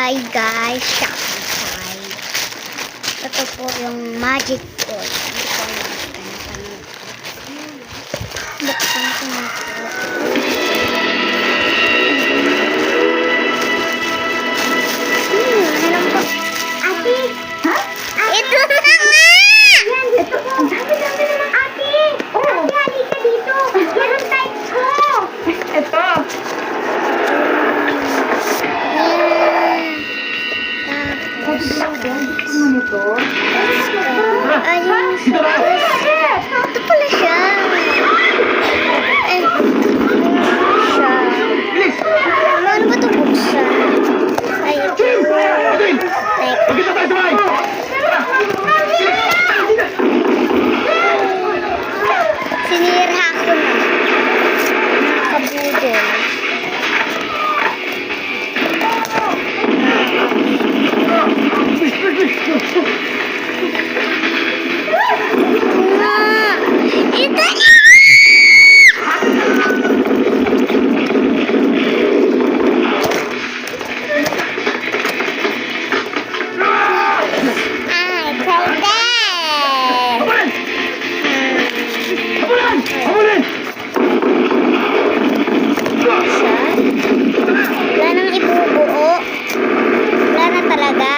Hi guys, Shopify. Ito po yung magic toy. Hindi ko nakakalimutan. Buksan ko na po. Meron po. Ate! Ha? Ito na nga! Yan, ito po. Ang dami-dami naman, ate. Oh. Ate, halika dito. Yan ang type ko. Ito. Ayun siya. Ito pala siya. Ay, siya. Ano ba ito buksan? Ayun. Sinira ko na. Kabudol. Ito na! Wala nang ibubuo. Wala na talaga.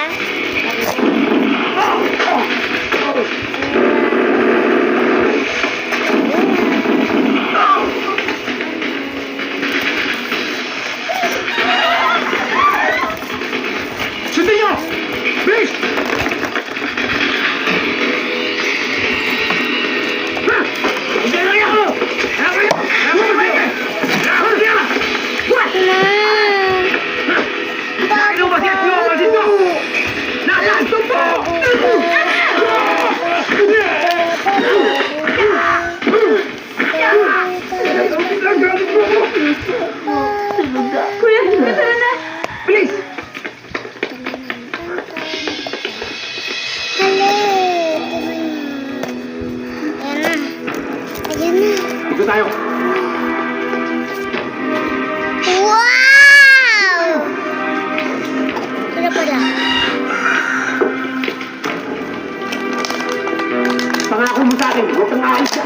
Sundin nyo! Bilis! Hindi lang ako! Kuya, ito na. Bilis! Hello! Ayan na. Ayan na. Dito tayo. Wow! Sino pala? Pangako mo sa akin, huwag kang aalis ka.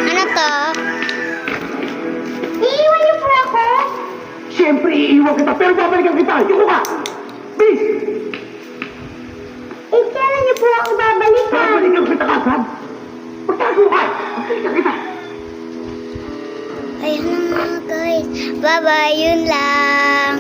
Ano to? Iiwan niyo po ako. Siyempre, iiwan kita, pero babalikan kita. Yuko ka! Bilis! Eh, kailan niyo po ako babalikan? Babalikan kita kagad. Pagtago ka! Babalikan kita. Ayun na mga guys. Bye-bye. Yun lang.